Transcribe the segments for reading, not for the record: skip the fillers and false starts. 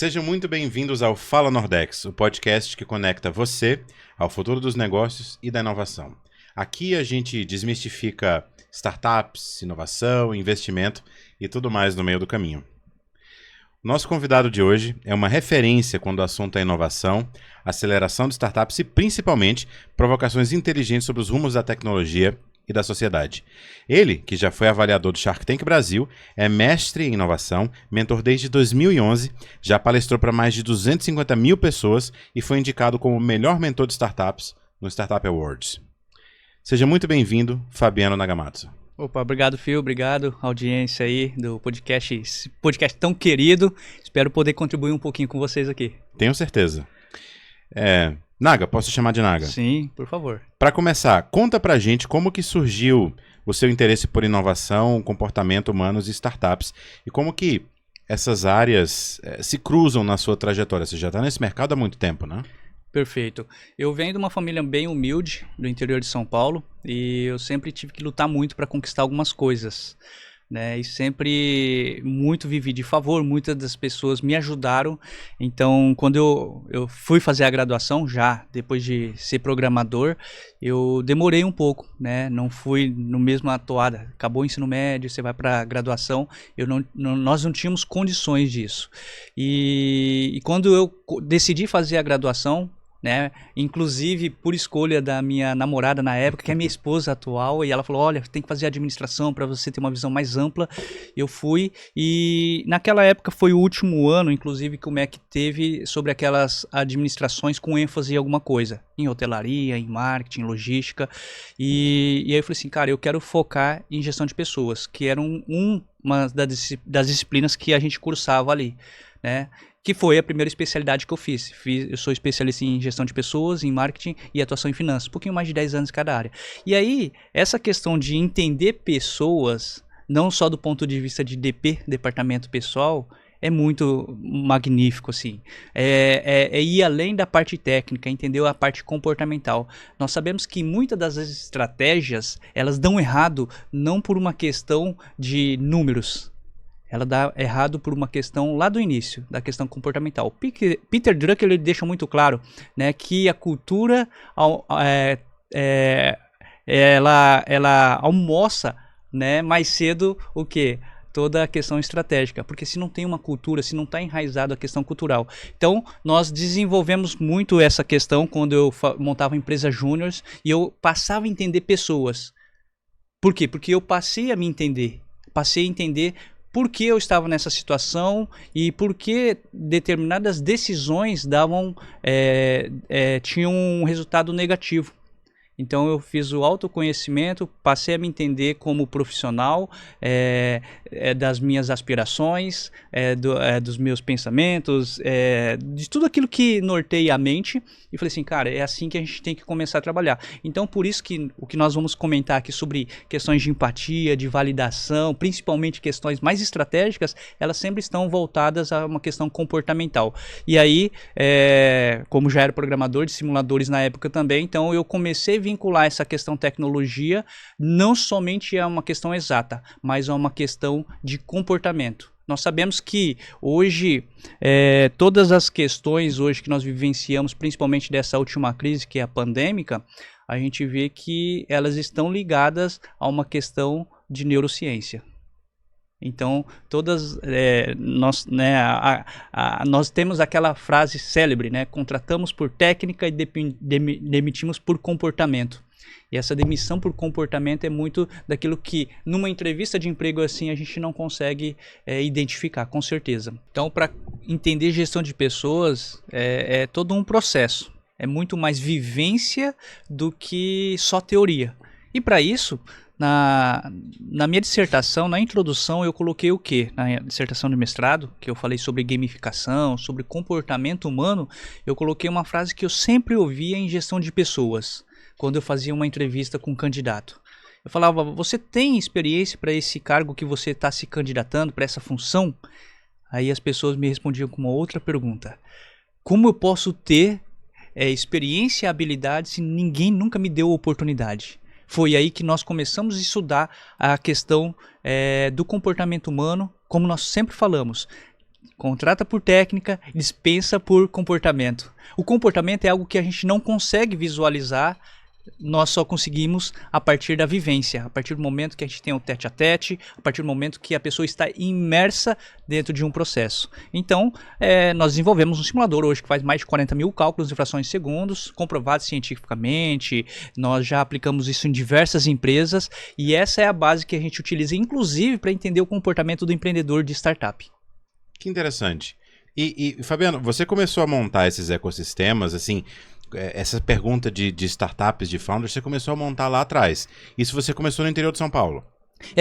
Sejam muito bem-vindos ao Fala Nordex, o podcast que conecta você ao futuro dos negócios e da inovação. Aqui a gente desmistifica startups, inovação, investimento e tudo mais no meio do caminho. Nosso convidado de hoje é uma referência quando o assunto é inovação, aceleração de startups e, principalmente, provocações inteligentes sobre os rumos da tecnologia e da sociedade. Ele, que já foi avaliador do Shark Tank Brasil, é mestre em inovação, mentor desde 2011, já palestrou para mais de 250 mil pessoas e foi indicado como o melhor mentor de startups no Startup Awards. Seja muito bem-vindo, Fabiano Nagamatsu. Opa, obrigado, Phil, obrigado, audiência aí do podcast, esse podcast tão querido. Espero poder contribuir um pouquinho com vocês aqui. Tenho certeza. Naga, posso te chamar de Naga? Sim, por favor. Para começar, conta pra gente como que surgiu o seu interesse por inovação, comportamento humanos e startups e como que essas áreas se cruzam na sua trajetória. Você já está nesse mercado há muito tempo, né? Perfeito. Eu venho de uma família bem humilde do interior de São Paulo e eu sempre tive que lutar muito para conquistar algumas coisas, né? E sempre muito vivi de favor, muitas das pessoas me ajudaram. Então, quando eu fui fazer a graduação, já depois de ser programador, eu demorei um pouco, né? Não fui no mesmo atoada. Acabou o ensino médio, você vai para a graduação. Nós não tínhamos condições disso. E quando eu decidi fazer a graduação, né? Inclusive por escolha da minha namorada na época, que é minha esposa atual, e ela falou, olha, tem que fazer administração para você ter uma visão mais ampla. Eu fui e naquela época foi o último ano, inclusive, que o MEC teve sobre aquelas administrações com ênfase em alguma coisa, em hotelaria, em marketing, logística, e aí eu falei assim, cara, eu quero focar em gestão de pessoas, que era uma das disciplinas que a gente cursava ali, né? Que foi a primeira especialidade que eu fiz. Eu sou especialista em gestão de pessoas, em marketing e atuação em finanças. Um pouquinho mais de 10 anos em cada área. E aí, essa questão de entender pessoas, não só do ponto de vista de DP, departamento pessoal, é muito magnífico, assim. É ir além da parte técnica, entender a parte comportamental. Nós sabemos que muitas das estratégias, elas dão errado não por uma questão de números. Ela dá errado por uma questão lá do início, da questão comportamental. Peter Drucker ele deixa muito claro, né, que a cultura ela almoça, né, mais cedo o quê? Toda a questão estratégica, porque se não tem uma cultura, se não está enraizado a questão cultural. Então, nós desenvolvemos muito essa questão quando eu montava empresa júniors e eu passava a entender pessoas. Por quê? Porque eu passei a me entender, por que eu estava nessa situação e por que determinadas decisões tinham um resultado negativo. Então eu fiz o autoconhecimento, passei a me entender como profissional, das minhas aspirações, dos meus pensamentos, de tudo aquilo que norteia a mente, e falei assim, cara, é assim que a gente tem que começar a trabalhar. Então por isso que o que nós vamos comentar aqui sobre questões de empatia, de validação, principalmente questões mais estratégicas, elas sempre estão voltadas a uma questão comportamental. E aí, como já era programador de simuladores na época também, então eu comecei a vincular essa questão tecnologia não somente a uma questão exata, mas a uma questão de comportamento. Nós sabemos que hoje, todas as questões hoje que nós vivenciamos, principalmente dessa última crise que é a pandêmica, a gente vê que elas estão ligadas a uma questão de neurociência. Então, nós temos aquela frase célebre, né? Contratamos por técnica e demitimos por comportamento. E essa demissão por comportamento é muito daquilo que, numa entrevista de emprego assim, a gente não consegue identificar, com certeza. Então, para entender gestão de pessoas, é todo um processo. É muito mais vivência do que só teoria. E para isso, na minha dissertação, na introdução, eu coloquei o quê? Na dissertação de mestrado, que eu falei sobre gamificação, sobre comportamento humano, eu coloquei uma frase que eu sempre ouvia em gestão de pessoas, quando eu fazia uma entrevista com um candidato. Eu falava, você tem experiência para esse cargo que você está se candidatando, para essa função? Aí as pessoas me respondiam com uma outra pergunta. Como eu posso ter experiência e habilidade se ninguém nunca me deu oportunidade? Foi aí que nós começamos a estudar a questão do comportamento humano, como nós sempre falamos. contrata por técnica, dispensa por comportamento. O comportamento é algo que a gente não consegue visualizar, nós só conseguimos a partir da vivência, a partir do momento que a gente tem o tete-a-tete, a partir do momento que a pessoa está imersa dentro de um processo. Então, nós desenvolvemos um simulador hoje que faz mais de 40 mil cálculos em frações de segundos, comprovado cientificamente, nós já aplicamos isso em diversas empresas e essa é a base que a gente utiliza, inclusive, para entender o comportamento do empreendedor de startup. Que interessante. E Fabiano, você começou a montar esses ecossistemas, assim, essa pergunta de startups, de founders, você começou a montar lá atrás. Isso você começou no interior de São Paulo?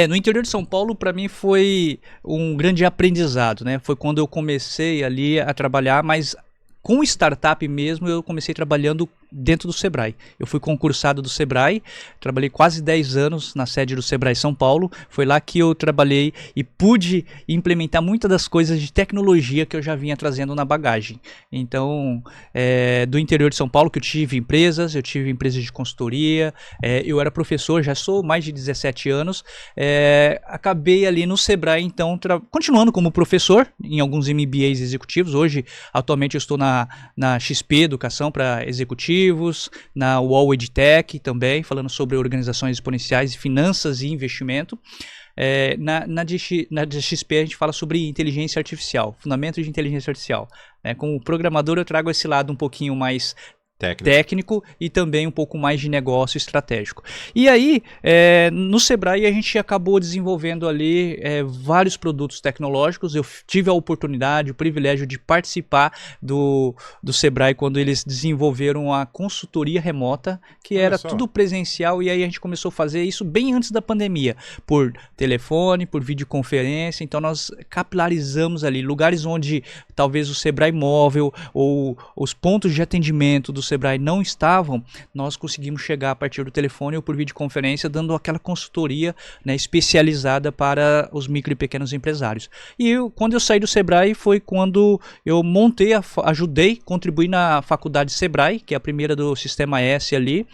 No interior de São Paulo, para mim, foi um grande aprendizado, né? Foi quando eu comecei ali a trabalhar, mas com startup mesmo, eu comecei trabalhando dentro do Sebrae. Eu fui concursado do Sebrae, trabalhei quase 10 anos na sede do Sebrae São Paulo. Foi lá que eu trabalhei e pude implementar muitas das coisas de tecnologia que eu já vinha trazendo na bagagem. Então, do interior de São Paulo, que eu tive empresas de consultoria, eu era professor, já sou mais de 17 anos, acabei ali no Sebrae, então, continuando como professor em alguns MBAs executivos. Hoje, atualmente, eu estou na XP Educação para executivos, na UOL EdTech também, falando sobre organizações exponenciais, finanças e investimento. Na XP a gente fala sobre inteligência artificial, fundamentos de inteligência artificial. Como programador eu trago esse lado um pouquinho mais técnico e também um pouco mais de negócio estratégico. E aí, no Sebrae a gente acabou desenvolvendo ali vários produtos tecnológicos. Eu tive a oportunidade, o privilégio de participar do Sebrae quando eles desenvolveram a consultoria remota, que era tudo presencial, e aí a gente começou a fazer isso bem antes da pandemia, por telefone, por videoconferência. Então nós capilarizamos ali lugares onde talvez o Sebrae móvel ou os pontos de atendimento do Sebrae não estavam, nós conseguimos chegar a partir do telefone ou por videoconferência, dando aquela consultoria, né, especializada para os micro e pequenos empresários. E quando eu saí do Sebrae foi quando eu ajudei, contribuí na faculdade Sebrae, que é a primeira do Sistema S ali,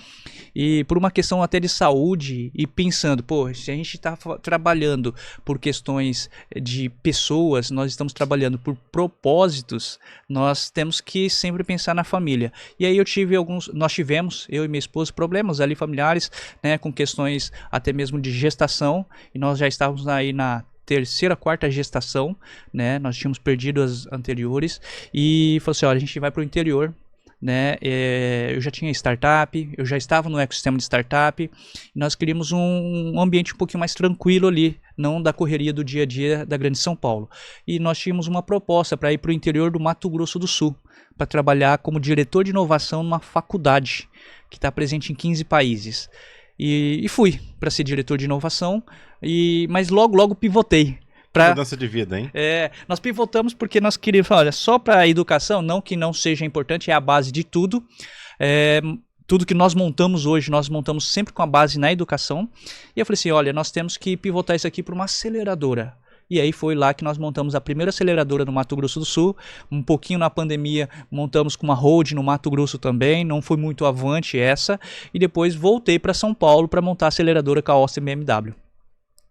e por uma questão até de saúde, e pensando, se a gente está trabalhando por questões de pessoas, nós estamos trabalhando por propósitos, nós temos que sempre pensar na família. E aí nós tivemos, eu e minha esposa, problemas ali familiares, né, com questões até mesmo de gestação, e nós já estávamos aí na terceira, quarta gestação, né, nós tínhamos perdido as anteriores, e falou assim, olha, a gente vai para o interior, né, eu já tinha startup, eu já estava no ecossistema de startup, e nós queríamos um ambiente um pouquinho mais tranquilo ali, não da correria do dia a dia da grande São Paulo. E nós tínhamos uma proposta para ir para o interior do Mato Grosso do Sul, para trabalhar como diretor de inovação numa faculdade que está presente em 15 países. E fui para ser diretor de inovação, mas logo pivotei. Mudança de vida, hein? Nós pivotamos porque nós queríamos falar, olha, só para a educação, não que não seja importante, é a base de tudo. Tudo que nós montamos hoje, nós montamos sempre com a base na educação. E eu falei assim, olha, nós temos que pivotar isso aqui para uma aceleradora. E aí foi lá que nós montamos a primeira aceleradora no Mato Grosso do Sul. Um pouquinho na pandemia montamos com uma hold no Mato Grosso também, não foi muito avante essa. E depois voltei para São Paulo para montar a aceleradora com a Austin BMW.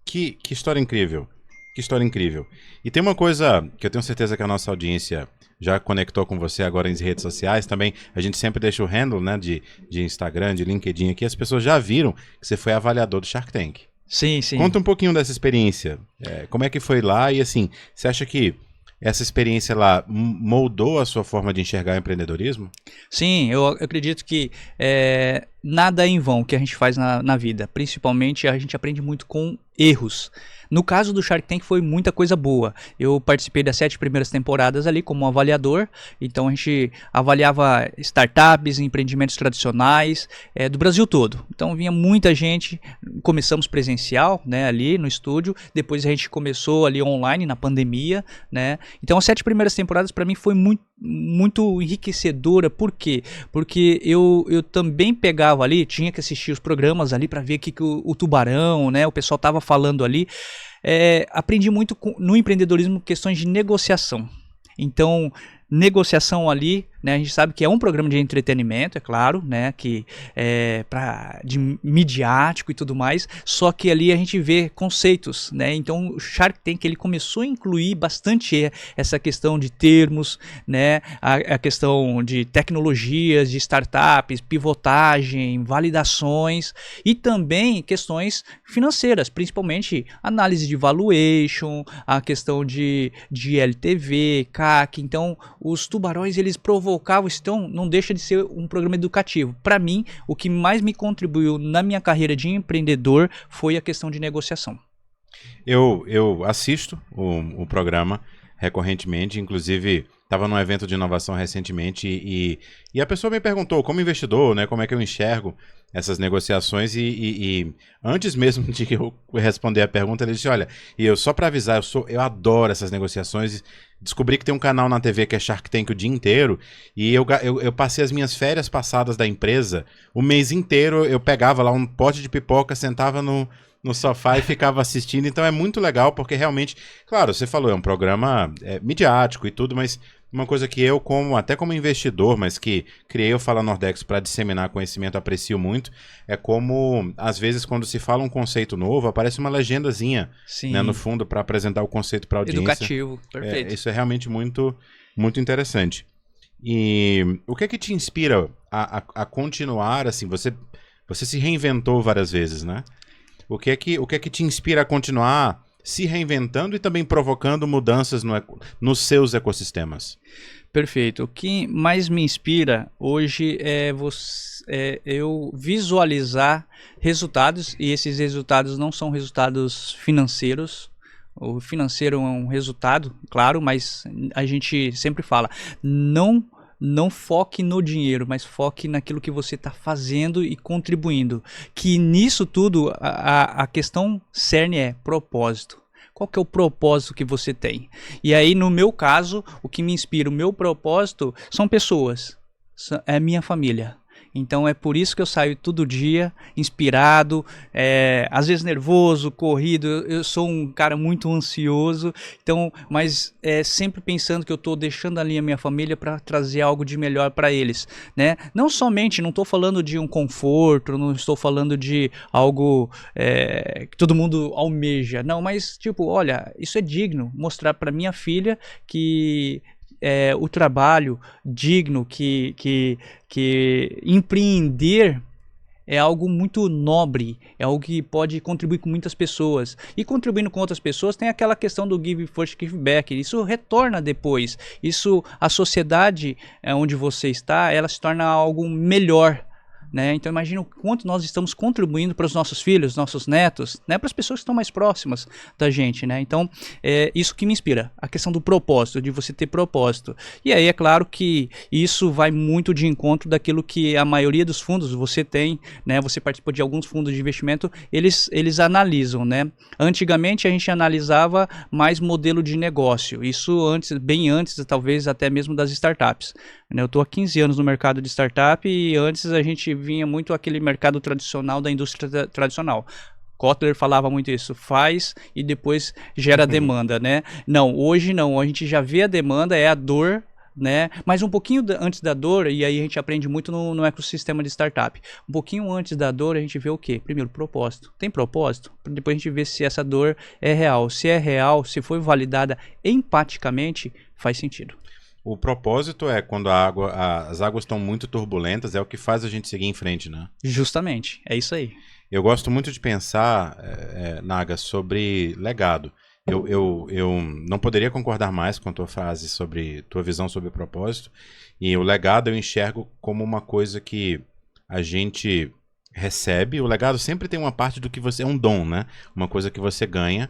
Que história incrível. Que história incrível. E tem uma coisa que eu tenho certeza que a nossa audiência já conectou com você agora em redes sociais também. A gente sempre deixa o handle, né, de Instagram, de LinkedIn aqui. As pessoas já viram que você foi avaliador do Shark Tank. Sim. Conta um pouquinho dessa experiência. Como é que foi lá? E assim, você acha que essa experiência lá moldou a sua forma de enxergar o empreendedorismo? Sim, eu acredito que nada é em vão que a gente faz na vida. Principalmente a gente aprende muito com erros. No caso do Shark Tank foi muita coisa boa. Eu participei das 7 primeiras temporadas ali como avaliador. Então a gente avaliava startups, empreendimentos tradicionais do Brasil todo. Então vinha muita gente. Começamos presencial, né, ali no estúdio. Depois a gente começou ali online na pandemia, né. Então as 7 primeiras temporadas para mim foi muito enriquecedora. Por quê? Porque eu também pegava ali, tinha que assistir os programas ali para ver o que o Tubarão, né, o pessoal tava falando ali. Aprendi muito no empreendedorismo questões de negociação. Então, negociação ali né? A gente sabe que é um programa de entretenimento, é claro, né? Que é de midiático e tudo mais, só que ali a gente vê conceitos, né? Então o Shark Tank ele começou a incluir bastante essa questão de termos, né? A questão de tecnologias, de startups, pivotagem, validações e também questões financeiras, principalmente análise de valuation, a questão de LTV, CAC. Então os tubarões eles provocavam, então não deixa de ser um programa educativo. Para mim, o que mais me contribuiu na minha carreira de empreendedor foi a questão de negociação. Eu assisto o programa recorrentemente, inclusive estava num evento de inovação recentemente e a pessoa me perguntou, como investidor, né, como é que eu enxergo essas negociações e antes mesmo de eu responder a pergunta, ele disse, olha, e eu só para avisar, eu adoro essas negociações, descobri que tem um canal na TV que é Shark Tank o dia inteiro e eu passei as minhas férias passadas da empresa, o mês inteiro eu pegava lá um pote de pipoca, sentava no sofá e ficava assistindo, então é muito legal porque realmente, claro, você falou, é um programa midiático e tudo, mas uma coisa que eu, até como investidor, mas que criei o Fala Nordex para disseminar conhecimento, aprecio muito, é como, às vezes, quando se fala um conceito novo, aparece uma legendazinha, né, no fundo para apresentar o conceito para a audiência. Educativo, perfeito. Isso é realmente muito, muito interessante. E o que é que te inspira a continuar, assim, você se reinventou várias vezes, né? O que é que te inspira a continuar se reinventando e também provocando mudanças nos seus ecossistemas? Perfeito. O que mais me inspira hoje é eu visualizar resultados, e esses resultados não são resultados financeiros. O financeiro é um resultado, claro, mas a gente sempre fala, não foque no dinheiro, mas foque naquilo que você está fazendo e contribuindo. Que nisso tudo, a questão cerne é propósito. Qual que é o propósito que você tem? E aí, no meu caso, o que me inspira, o meu propósito são pessoas, é a minha família. Então é por isso que eu saio todo dia inspirado, às vezes nervoso, corrido. Eu sou um cara muito ansioso, então, mas sempre pensando que eu estou deixando ali a minha família para trazer algo de melhor para eles, né? Não somente, não estou falando de um conforto, não estou falando de algo que todo mundo almeja, não, mas tipo, olha, isso é digno, mostrar para minha filha que o trabalho digno, que empreender é algo muito nobre, é algo que pode contribuir com muitas pessoas. E contribuindo com outras pessoas tem aquela questão do give first, give back. Isso retorna depois. Isso, a sociedade onde você está, ela se torna algo melhor. Né? Então imagina o quanto nós estamos contribuindo para os nossos filhos, nossos netos, né? Para as pessoas que estão mais próximas da gente, né? Então é isso que me inspira, a questão do propósito, de você ter propósito. E aí é claro que isso vai muito de encontro daquilo que a maioria dos fundos você tem, né? Você participa de alguns fundos de investimento, eles analisam, né? Antigamente a gente analisava mais modelo de negócio, isso bem antes talvez até mesmo das startups. Eu estou há 15 anos no mercado de startup e antes a gente vinha muito aquele mercado tradicional da indústria tradicional. Kotler falava muito isso, faz e depois gera demanda, né? Não, hoje não, a gente já vê a demanda, é a dor, né? Mas um pouquinho antes da dor, e aí a gente aprende muito no ecossistema de startup, um pouquinho antes da dor a gente vê o quê? Primeiro, propósito. Tem propósito? Depois a gente vê se essa dor é real. Se é real, se foi validada empaticamente, faz sentido. O propósito é quando as águas estão muito turbulentas, é o que faz a gente seguir em frente, né? Justamente, é isso aí. Eu gosto muito de pensar, Naga, sobre legado. Eu não poderia concordar mais com a tua frase sobre tua visão sobre propósito. E o legado eu enxergo como uma coisa que a gente recebe. O legado sempre tem uma parte do que você... É um dom, né? Uma coisa que você ganha.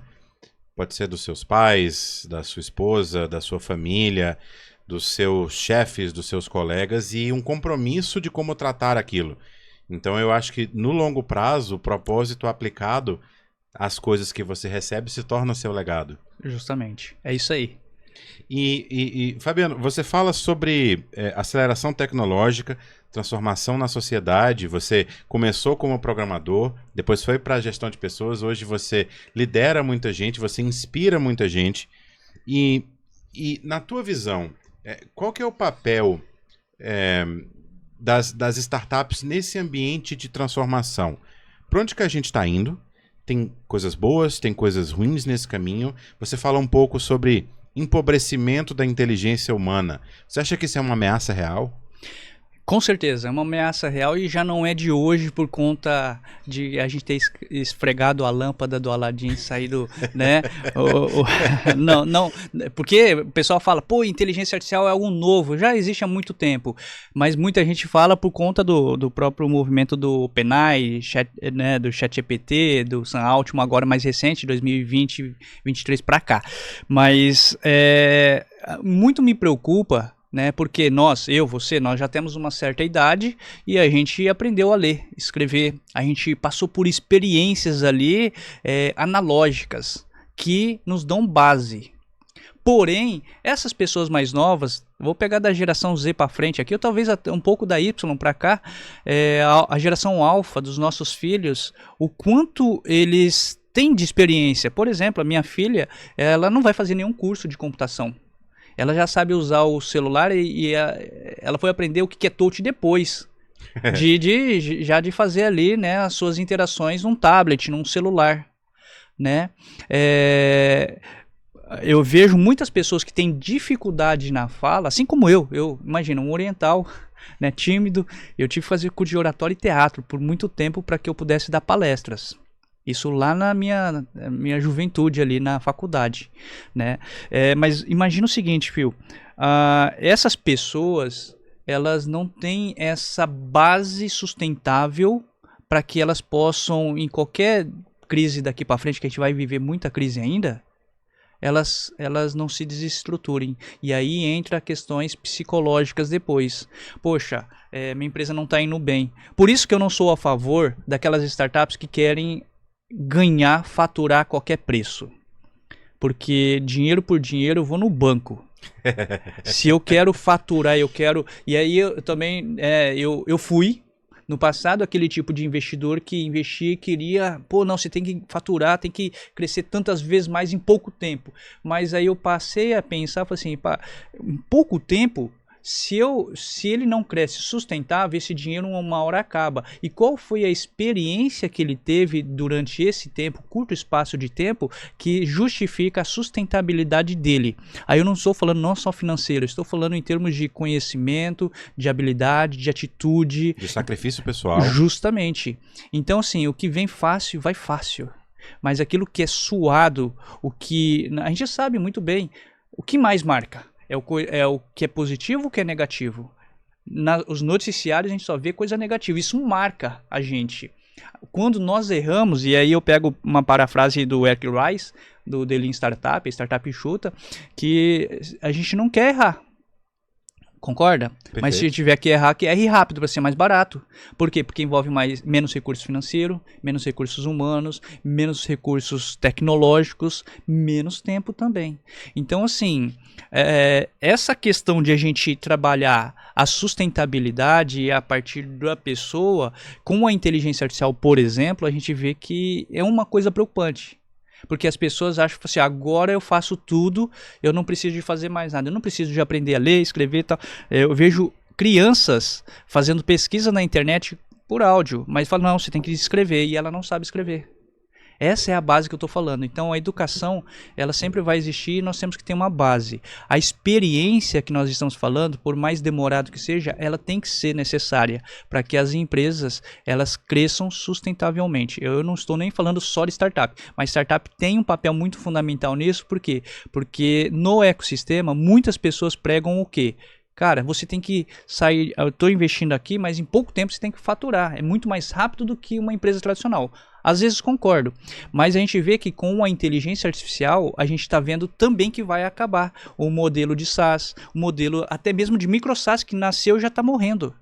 Pode ser dos seus pais, da sua esposa, da sua família, dos seus chefes, dos seus colegas e um compromisso de como tratar aquilo. Então eu acho que no longo prazo o propósito aplicado às coisas que você recebe se torna seu legado. Justamente, é isso aí. E Fabiano, você fala sobre aceleração tecnológica, transformação na sociedade. Você começou como programador, depois foi para a gestão de pessoas, hoje você lidera muita gente, você inspira muita gente. E na tua visão, qual que é o papel das startups nesse ambiente de transformação. Para onde que a gente está indo? Tem coisas boas, tem coisas ruins nesse caminho. Você fala um pouco sobre empobrecimento da inteligência humana. Você acha que isso é uma ameaça real? Com certeza, é uma ameaça real e já não é de hoje por conta de a gente ter esfregado a lâmpada do Aladim e saído, né? Não, porque o pessoal fala, pô, inteligência artificial é algo novo, já existe há muito tempo, mas muita gente fala por conta do próprio movimento do OpenAI, né, do ChatGPT, do Sam Altman, agora mais recente, 2020, 2023 para cá. Mas muito me preocupa, né? Porque nós já temos uma certa idade e a gente aprendeu a ler, escrever, a gente passou por experiências ali analógicas que nos dão base. Porém, essas pessoas mais novas, vou pegar da geração Z para frente aqui, ou talvez até um pouco da Y para cá, a geração alfa dos nossos filhos, o quanto eles têm de experiência. Por exemplo, a minha filha, ela não vai fazer nenhum curso de computação. Ela já sabe usar o celular e ela foi aprender o que é touch depois. Já de fazer ali, né, as suas interações num tablet, num celular. Né? Eu vejo muitas pessoas que têm dificuldade na fala, assim como eu imagino, um oriental, né, tímido. Eu tive que fazer curso de oratório e teatro por muito tempo para que eu pudesse dar palestras. Isso lá na minha juventude ali na faculdade, né? Mas imagina o seguinte, Phil, essas pessoas, elas não têm essa base sustentável para que elas possam, em qualquer crise daqui para frente, que a gente vai viver muita crise ainda, elas não se desestruturem. E aí entra questões psicológicas depois. Poxa, minha empresa não está indo bem. Por isso que eu não sou a favor daquelas startups que querem ganhar, faturar a qualquer preço. Porque dinheiro por dinheiro eu vou no banco. Se eu quero faturar, eu quero... E aí eu também, eu fui no passado aquele tipo de investidor que investia e queria... Pô, não, você tem que faturar, tem que crescer tantas vezes mais em pouco tempo. Mas aí eu passei a pensar, falei assim, em pouco tempo... Se ele não cresce sustentável, esse dinheiro uma hora acaba. E qual foi a experiência que ele teve durante esse tempo, curto espaço de tempo, que justifica a sustentabilidade dele? Aí eu não estou falando não só financeiro, estou falando em termos de conhecimento, de habilidade, de atitude. De sacrifício pessoal. Justamente. Então, assim, o que vem fácil, vai fácil. Mas aquilo que é suado, o que... A gente sabe muito bem, o que mais marca? É o que é positivo ou o que é negativo? Os noticiários a gente só vê coisa negativa. Isso marca a gente. Quando nós erramos, e aí eu pego uma parafrase do Eric Rice, do The Lean Startup, Startup Enxuta, que a gente não quer errar. Concorda? Perfeito. Mas se tiver que errar, que erre rápido para ser mais barato. Por quê? Porque envolve menos recursos financeiros, menos recursos humanos, menos recursos tecnológicos, menos tempo também. Então, assim, essa questão de a gente trabalhar a sustentabilidade a partir da pessoa, com a inteligência artificial, por exemplo, a gente vê que é uma coisa preocupante. Porque as pessoas acham assim, agora eu faço tudo, eu não preciso de fazer mais nada, eu não preciso de aprender a ler, escrever e tal. Eu vejo crianças fazendo pesquisa na internet por áudio, mas falam, não, você tem que escrever, e ela não sabe escrever. Essa é a base que eu estou falando. Então a educação, ela sempre vai existir e nós temos que ter uma base. A experiência que nós estamos falando, por mais demorado que seja, ela tem que ser necessária para que as empresas elas cresçam sustentavelmente. Eu não estou nem falando só de startup, mas startup tem um papel muito fundamental nisso. Por quê? Porque no ecossistema, muitas pessoas pregam o quê? Cara, você tem que sair, eu estou investindo aqui, mas em pouco tempo você tem que faturar. É muito mais rápido do que uma empresa tradicional. Às vezes concordo, mas a gente vê que com a inteligência artificial, a gente está vendo também que vai acabar o modelo de SaaS, o modelo até mesmo de micro SaaS que nasceu e já está morrendo.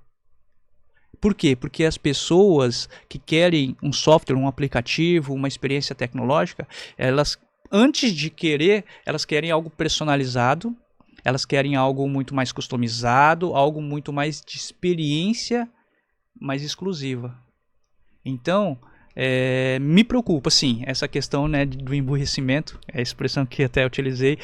Por quê? Porque as pessoas que querem um software, um aplicativo, uma experiência tecnológica, elas, antes de querer, elas querem algo personalizado, elas querem algo muito mais customizado, algo muito mais de experiência mais exclusiva. Então, me preocupa, sim, essa questão, né, do emburrecimento, é a expressão que até utilizei,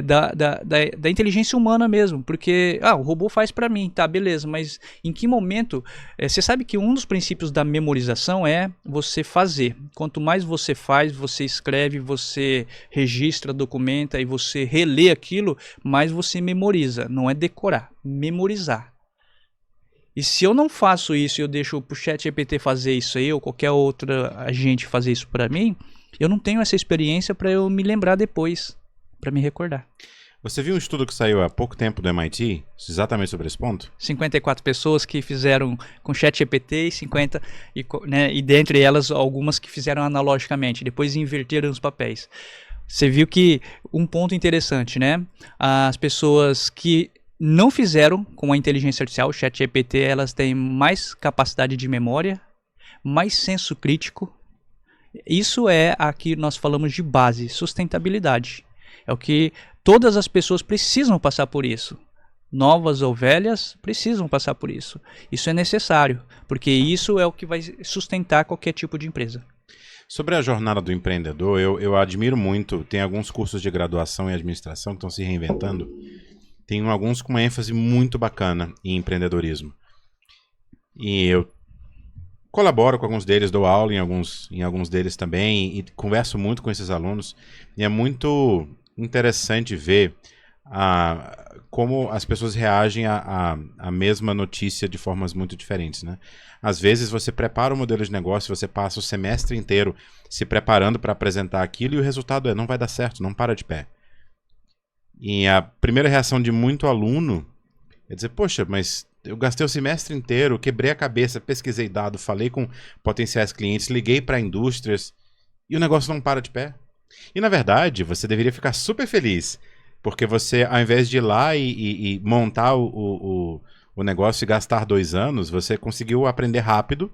da inteligência humana mesmo, porque o robô faz para mim, tá, beleza, mas em que momento, você sabe que um dos princípios da memorização é você fazer, quanto mais você faz, você escreve, você registra, documenta e você relê aquilo, mais você memoriza, não é decorar, memorizar. E se eu não faço isso e eu deixo pro ChatGPT fazer isso aí, ou qualquer outra agente fazer isso para mim, eu não tenho essa experiência para eu me lembrar depois, para me recordar. Você viu um estudo que saiu há pouco tempo do MIT, exatamente sobre esse ponto? 54 pessoas que fizeram com ChatGPT e dentre elas algumas que fizeram analogicamente, depois inverteram os papéis. Você viu que um ponto interessante, né? As pessoas que não fizeram com a inteligência artificial, o ChatGPT, elas têm mais capacidade de memória, mais senso crítico. Isso é a que nós falamos de base, sustentabilidade. É o que todas as pessoas precisam passar por isso. Novas ou velhas precisam passar por isso. Isso é necessário, porque isso é o que vai sustentar qualquer tipo de empresa. Sobre a jornada do empreendedor, eu admiro muito, tem alguns cursos de graduação em administração que estão se reinventando. Tem alguns com uma ênfase muito bacana em empreendedorismo. E eu colaboro com alguns deles, dou aula em alguns deles também e converso muito com esses alunos. E é muito interessante ver como as pessoas reagem à mesma notícia de formas muito diferentes, né? Às vezes você prepara o modelo de negócio, você passa o semestre inteiro se preparando para apresentar aquilo e o resultado não vai dar certo, não para de pé. E a primeira reação de muito aluno é dizer, poxa, mas eu gastei o semestre inteiro, quebrei a cabeça, pesquisei dado, falei com potenciais clientes, liguei para indústrias e o negócio não para de pé. E na verdade, você deveria ficar super feliz, porque você, ao invés de ir lá e montar o negócio e gastar 2 anos, você conseguiu aprender rápido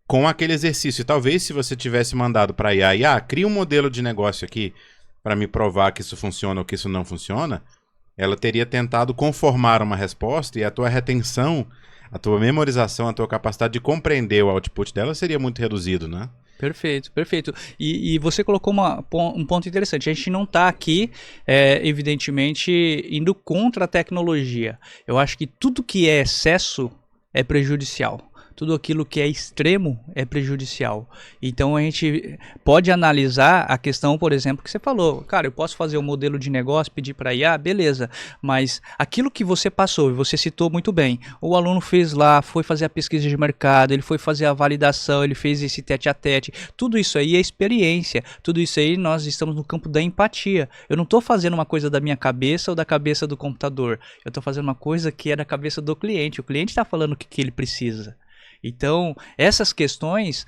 com aquele exercício. E talvez se você tivesse mandado para a IA, cria um modelo de negócio aqui, para me provar que isso funciona ou que isso não funciona, ela teria tentado conformar uma resposta e a tua retenção, a tua memorização, a tua capacidade de compreender o output dela seria muito reduzido, né? Perfeito, perfeito. E você colocou um ponto interessante. A gente não está aqui, evidentemente, indo contra a tecnologia. Eu acho que tudo que é excesso é prejudicial. Tudo aquilo que é extremo é prejudicial. Então a gente pode analisar a questão, por exemplo, que você falou. Cara, eu posso fazer um modelo de negócio, pedir para IA, beleza. Mas aquilo que você passou, e você citou muito bem, o aluno fez lá, foi fazer a pesquisa de mercado, ele foi fazer a validação, ele fez esse tete-a-tete. Tudo isso aí é experiência. Tudo isso aí nós estamos no campo da empatia. Eu não estou fazendo uma coisa da minha cabeça ou da cabeça do computador. Eu estou fazendo uma coisa que é da cabeça do cliente. O cliente está falando o que ele precisa. Então, essas questões,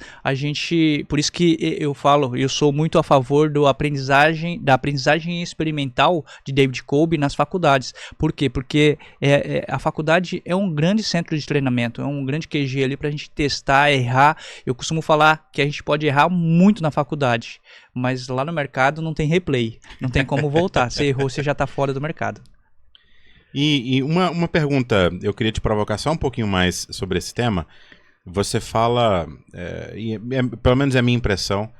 por isso que eu falo, eu sou muito a favor da aprendizagem experimental de David Kolbe nas faculdades. Por quê? Porque a faculdade é um grande centro de treinamento, é um grande QG ali para a gente testar, errar. Eu costumo falar que a gente pode errar muito na faculdade, mas lá no mercado não tem replay, não tem como voltar. Você errou, você já está fora do mercado. E uma pergunta, eu queria te provocar só um pouquinho mais sobre esse tema. Você fala, pelo menos é a minha impressão,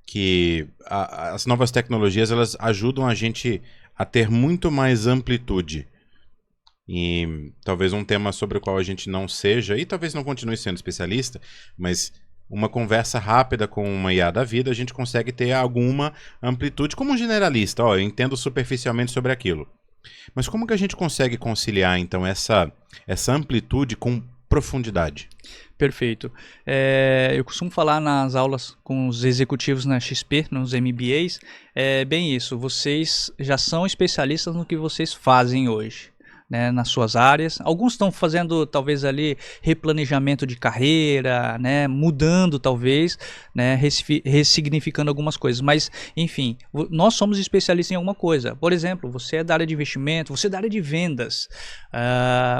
que as novas tecnologias elas ajudam a gente a ter muito mais amplitude. E talvez um tema sobre o qual a gente não seja, e talvez não continue sendo especialista, mas uma conversa rápida com uma IA da vida, a gente consegue ter alguma amplitude como um generalista. Eu entendo superficialmente sobre aquilo. Mas como que a gente consegue conciliar, então, essa amplitude com profundidade? Perfeito. Eu costumo falar nas aulas com os executivos na XP, nos MBAs, bem isso, vocês já são especialistas no que vocês fazem hoje, né, nas suas áreas. Alguns estão fazendo talvez ali replanejamento de carreira, né, mudando talvez, né, ressignificando algumas coisas, mas enfim, nós somos especialistas em alguma coisa. Por exemplo, você é da área de investimento, você é da área de vendas,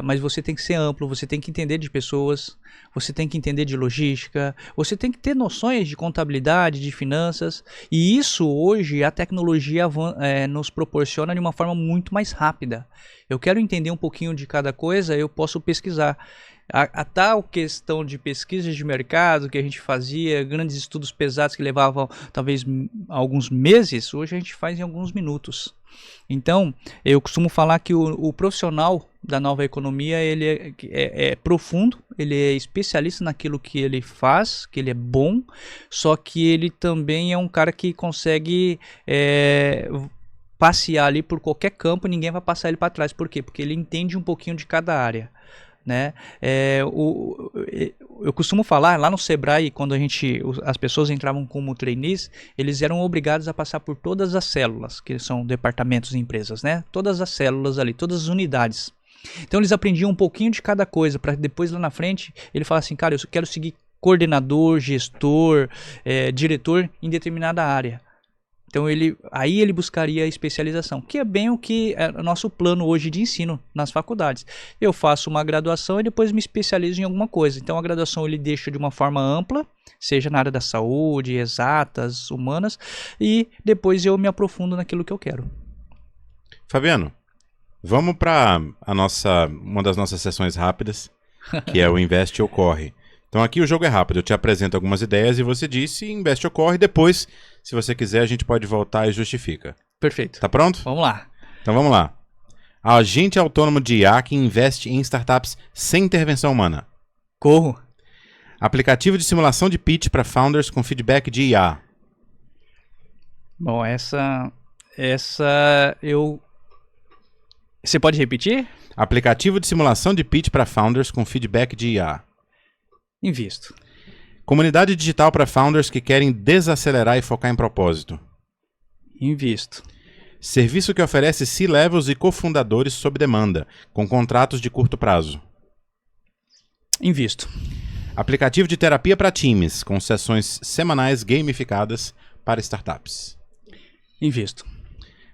mas você tem que ser amplo, você tem que entender de pessoas, você tem que entender de logística, você tem que ter noções de contabilidade, de finanças, e isso hoje a tecnologia nos proporciona de uma forma muito mais rápida. Eu quero entender um pouquinho de cada coisa, eu posso pesquisar. A tal questão de pesquisa de mercado que a gente fazia, grandes estudos pesados que levavam talvez alguns meses, hoje a gente faz em alguns minutos. Então, eu costumo falar que o profissional da nova economia, ele é profundo, ele é especialista naquilo que ele faz, que ele é bom, só que ele também é um cara que consegue passear ali por qualquer campo, ninguém vai passar ele para trás. Por quê? Porque ele entende um pouquinho de cada área. Né? Eu costumo falar lá no Sebrae, quando as pessoas entravam como trainees, eles eram obrigados a passar por todas as células, que são departamentos e empresas, né? Todas as células ali, todas as unidades. Então eles aprendiam um pouquinho de cada coisa, para depois lá na frente ele falar assim, cara, eu quero seguir coordenador, gestor, diretor em determinada área. Então aí ele buscaria a especialização, que é bem o que é o nosso plano hoje de ensino nas faculdades. Eu faço uma graduação e depois me especializo em alguma coisa. Então a graduação ele deixa de uma forma ampla, seja na área da saúde, exatas, humanas, e depois eu me aprofundo naquilo que eu quero. Fabiano, vamos para uma das nossas sessões rápidas, que é o Investe ou Corre. Então aqui o jogo é rápido, eu te apresento algumas ideias e você diz se investe ou corre, depois, se você quiser, a gente pode voltar e justifica. Perfeito. Tá pronto? Vamos lá. Então vamos lá. Agente autônomo de IA que investe em startups sem intervenção humana. Corro. Aplicativo de simulação de pitch para founders com feedback de IA. Bom, essa eu... Você pode repetir? Aplicativo de simulação de pitch para founders com feedback de IA. Invisto. Comunidade digital para founders que querem desacelerar e focar em propósito. Invisto. Serviço que oferece C-levels e cofundadores sob demanda, com contratos de curto prazo. Invisto. Aplicativo de terapia para times, com sessões semanais gamificadas para startups. Invisto.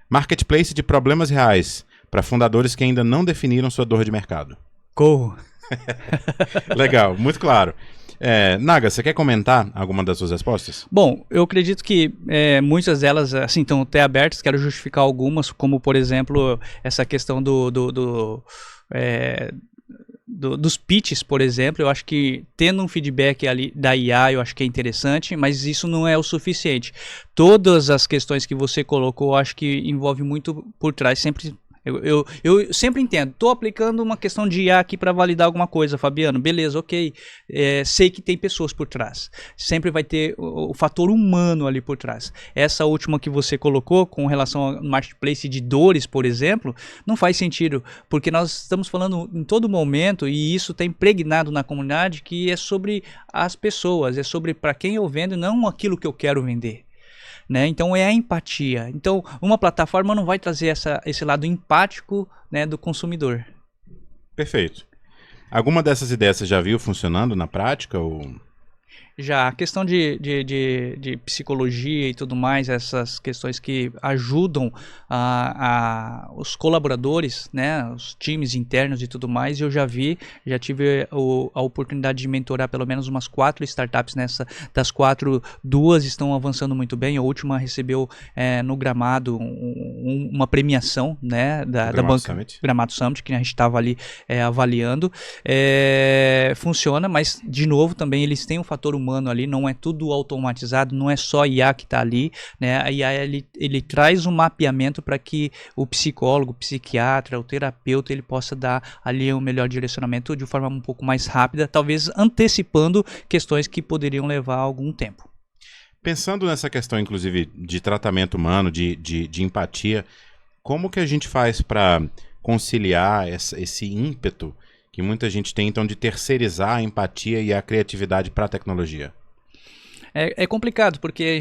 Marketplace de problemas reais, para fundadores que ainda não definiram sua dor de mercado. Corro. Legal, muito claro. Naga, você quer comentar alguma das suas respostas? Bom, eu acredito que muitas delas assim, estão até abertas, quero justificar algumas, como por exemplo, essa questão dos pitches, por exemplo. Eu acho que tendo um feedback ali da IA, eu acho que é interessante, mas isso não é o suficiente. Todas as questões que você colocou, eu acho que envolve muito por trás, sempre... Eu sempre entendo, estou aplicando uma questão de IA aqui para validar alguma coisa, Fabiano, beleza, ok, sei que tem pessoas por trás, sempre vai ter o fator humano ali por trás. Essa última que você colocou com relação ao marketplace de dores, por exemplo, não faz sentido, porque nós estamos falando em todo momento, e isso está impregnado na comunidade, que é sobre as pessoas, é sobre para quem eu vendo, não aquilo que eu quero vender. Né? Então é a empatia. Então uma plataforma não vai trazer esse lado empático, né, do consumidor. Perfeito. Alguma dessas ideias você já viu funcionando na prática? Ou... Já a questão de psicologia e tudo mais, essas questões que ajudam os colaboradores, né, os times internos e tudo mais, eu já tive a oportunidade de mentorar pelo menos umas 4 startups das 4, 2 estão avançando muito bem. A última recebeu no Gramado uma premiação, né, da banca Summit. Gramado Summit, que a gente estava ali avaliando. Funciona, mas de novo também eles têm um fator humano ali, não é tudo automatizado, não é só IA que está ali, né? A IA ele traz um mapeamento para que o psicólogo, o psiquiatra, o terapeuta, ele possa dar ali um melhor direcionamento de forma um pouco mais rápida, talvez antecipando questões que poderiam levar algum tempo. Pensando nessa questão, inclusive, de tratamento humano, de empatia, como que a gente faz para conciliar esse ímpeto que muita gente tem, então, de terceirizar a empatia e a criatividade para a tecnologia? É complicado, porque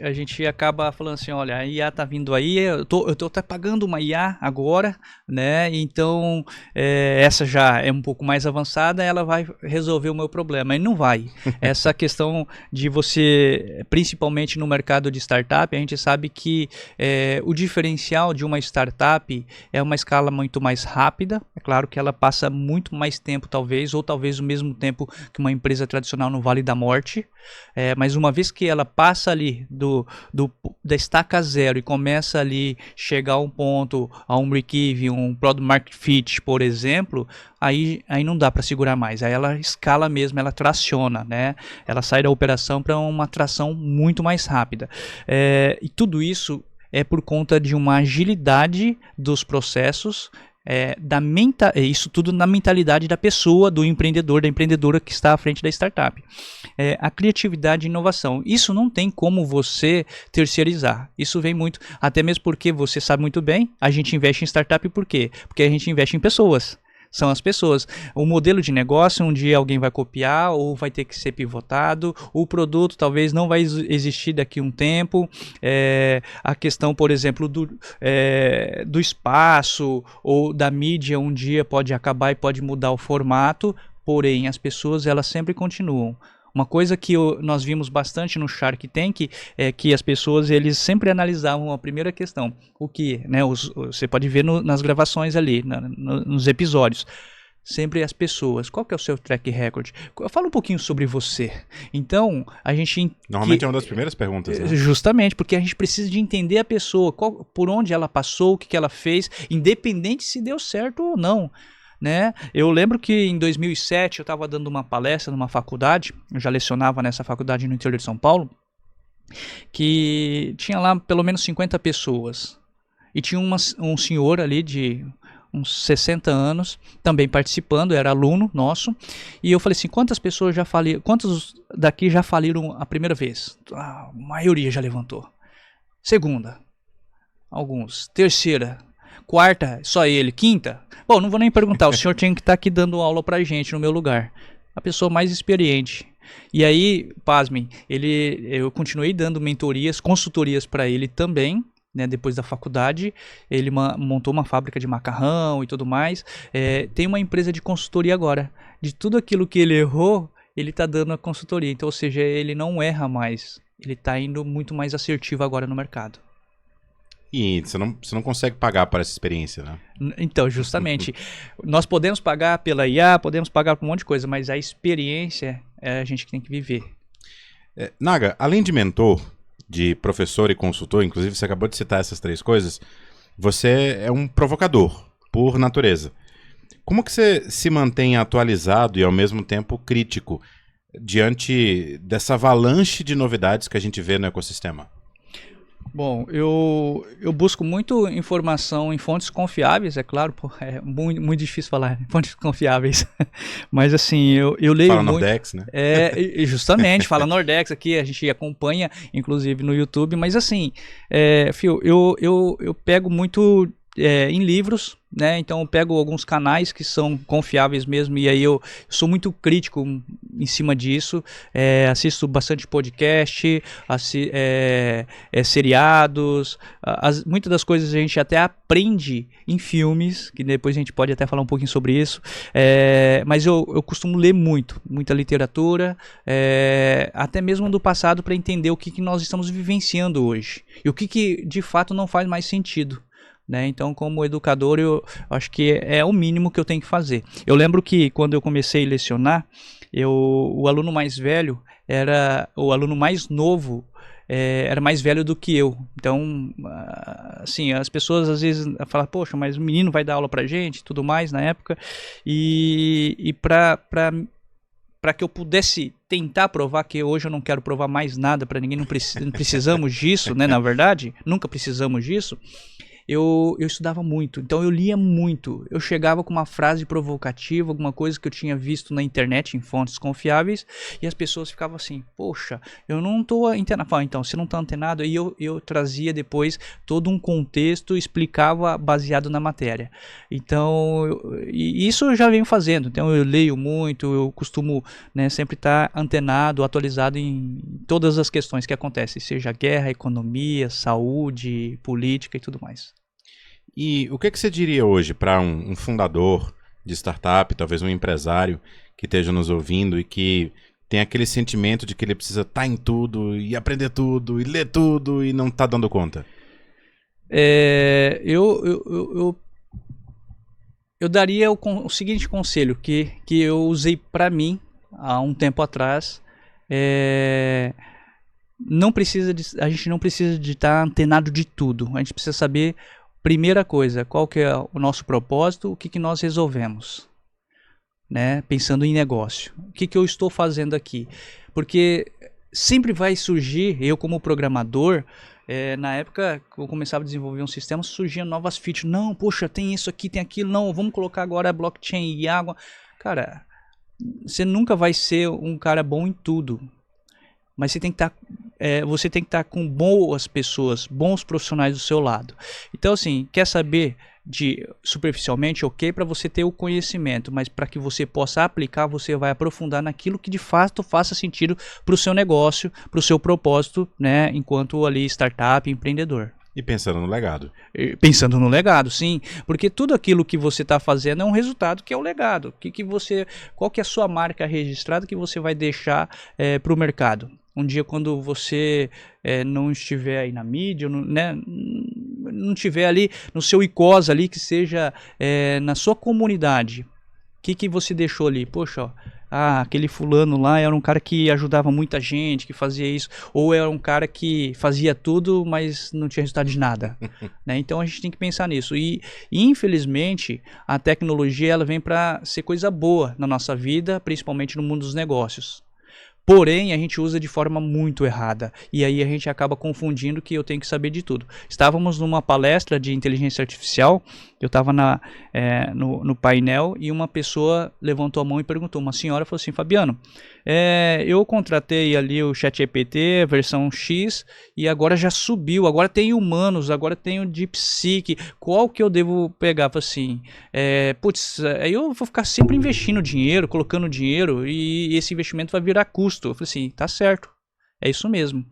a gente acaba falando assim, olha, a IA tá vindo aí, eu tô até pagando uma IA agora, né, então essa já é um pouco mais avançada, ela vai resolver o meu problema, e não vai. Essa questão de você, principalmente no mercado de startup, a gente sabe que o diferencial de uma startup é uma escala muito mais rápida, é claro que ela passa muito mais tempo talvez, ou talvez o mesmo tempo que uma empresa tradicional no Vale da Morte, mas uma vez que ela passa ali da estaca zero e começa ali chegar a um ponto, a um break-even, um product market fit, por exemplo, aí não dá para segurar mais. Aí ela escala mesmo, ela traciona, né? Ela sai da operação para uma tração muito mais rápida. E tudo isso é por conta de uma agilidade dos processos, isso tudo na mentalidade da pessoa, do empreendedor, da empreendedora que está à frente da startup. A criatividade e inovação. Isso não tem como você terceirizar. Isso vem muito, até mesmo porque você sabe muito bem, a gente investe em startup por quê? Porque a gente investe em pessoas. São as pessoas. O modelo de negócio, um dia alguém vai copiar ou vai ter que ser pivotado. O produto talvez não vai existir daqui a um tempo. A questão, por exemplo, do espaço ou da mídia um dia pode acabar e pode mudar o formato. Porém, as pessoas elas sempre continuam. Uma coisa que nós vimos bastante no Shark Tank é que as pessoas eles sempre analisavam a primeira questão. O que, né? Você pode ver nas gravações ali, nos episódios. Sempre as pessoas. Qual que é o seu track record? Fala um pouquinho sobre você. Então, a gente... Normalmente é uma das primeiras perguntas, né? Justamente, porque a gente precisa de entender a pessoa, por onde ela passou, o que ela fez, independente se deu certo ou não. Né? Eu lembro que em 2007 eu estava dando uma palestra numa faculdade, eu já lecionava nessa faculdade no interior de São Paulo, que tinha lá pelo menos 50 pessoas. E tinha um senhor ali de uns 60 anos, também participando, era aluno nosso, e eu falei assim, quantas pessoas já faliram, quantos daqui já faliram a primeira vez? A maioria já levantou. Segunda, alguns. Terceira, quarta, só ele. Quinta, bom, não vou nem perguntar, o senhor tinha que estar aqui dando aula pra gente no meu lugar. A pessoa mais experiente. E aí, pasmem, eu continuei dando mentorias, consultorias para ele também, né, depois da faculdade. Ele montou uma fábrica de macarrão e tudo mais. Tem uma empresa de consultoria agora. De tudo aquilo que ele errou, ele está dando a consultoria. Então, ou seja, ele não erra mais. Ele está indo muito mais assertivo agora no mercado. E você não consegue pagar por essa experiência, né? Então, justamente, nós podemos pagar pela IA, podemos pagar por um monte de coisa, mas a experiência é a gente que tem que viver. Naga, além de mentor, de professor e consultor, inclusive você acabou de citar essas três coisas, você é um provocador, por natureza. Como que você se mantém atualizado e ao mesmo tempo crítico diante dessa avalanche de novidades que a gente vê no ecossistema? Bom, eu busco muito informação em fontes confiáveis, é claro, é muito difícil falar em fontes confiáveis, mas assim, eu leio fala muito... Nordex, né? Justamente, fala Nordex aqui, a gente acompanha, inclusive no YouTube, mas assim, Fio, eu pego muito em livros, né? Então eu pego alguns canais que são confiáveis mesmo, e aí eu sou muito crítico em cima disso. Assisto bastante podcast, seriados, muitas das coisas a gente até aprende em filmes, que depois a gente pode até falar um pouquinho sobre isso, mas eu costumo ler muita literatura, até mesmo do passado, para entender o que nós estamos vivenciando hoje e o que de fato não faz mais sentido. Né? Então, como educador, eu acho que é o mínimo que eu tenho que fazer. Eu lembro que quando eu comecei a lecionar, o aluno mais velho o aluno mais novo era mais velho do que eu. Então, assim, as pessoas às vezes falam, poxa, mas o menino vai dar aula pra gente, tudo mais na época, e para que eu pudesse tentar provar, que hoje eu não quero provar mais nada para ninguém, não precisamos disso, né? Na verdade, nunca precisamos disso. Eu estudava muito, então eu lia muito. Eu chegava com uma frase provocativa, alguma coisa que eu tinha visto na internet, em fontes confiáveis, e as pessoas ficavam assim, poxa, eu não estou antenado. Então, você não está antenado? E eu trazia depois todo um contexto, explicava baseado na matéria. Então, isso eu já venho fazendo. Então, eu leio muito, eu costumo, né, sempre estar antenado, atualizado em todas as questões que acontecem, seja guerra, economia, saúde, política e tudo mais. E o que você diria hoje para um fundador de startup, talvez um empresário que esteja nos ouvindo e que tem aquele sentimento de que ele precisa estar em tudo e aprender tudo e ler tudo e não está dando conta? Eu daria o seguinte conselho que eu usei para mim há um tempo atrás. a gente não precisa de estar antenado de tudo. A gente precisa saber, primeira coisa, qual que é o nosso propósito, o que nós resolvemos, né? Pensando em negócio. O que eu estou fazendo aqui? Porque sempre vai surgir, eu como programador, na época que eu começava a desenvolver um sistema, surgiam novas features. Não, poxa, tem isso aqui, tem aquilo. Não, vamos colocar agora blockchain e água. Cara, você nunca vai ser um cara bom em tudo. Mas você tem que estar com boas pessoas, bons profissionais do seu lado. Então, assim, quer saber superficialmente, ok, para você ter o conhecimento, mas para que você possa aplicar, você vai aprofundar naquilo que de fato faça sentido para o seu negócio, para o seu propósito, né, enquanto ali startup, empreendedor. E pensando no legado. Pensando no legado, sim. Porque tudo aquilo que você está fazendo é um resultado que é o legado. Qual que é a sua marca registrada que você vai deixar para o mercado? Um dia quando você não estiver aí na mídia, não estiver ali no seu ICOS ali, que seja na sua comunidade. O que você deixou ali? Poxa, ó, aquele fulano lá era um cara que ajudava muita gente, que fazia isso. Ou era um cara que fazia tudo, mas não tinha resultado de nada. Né? Então a gente tem que pensar nisso. E infelizmente a tecnologia ela vem para ser coisa boa na nossa vida, principalmente no mundo dos negócios. Porém, a gente usa de forma muito errada. E aí a gente acaba confundindo que eu tenho que saber de tudo. Estávamos numa palestra de inteligência artificial, eu estava no painel e uma pessoa levantou a mão e perguntou, uma senhora falou assim, Fabiano, eu contratei ali o ChatGPT, versão X, e agora já subiu, agora tem humanos, agora tem o DeepSeek, qual que eu devo pegar? Eu falei assim, aí eu vou ficar sempre investindo dinheiro, colocando dinheiro, e esse investimento vai virar custo. Eu falei assim, tá certo, é isso mesmo,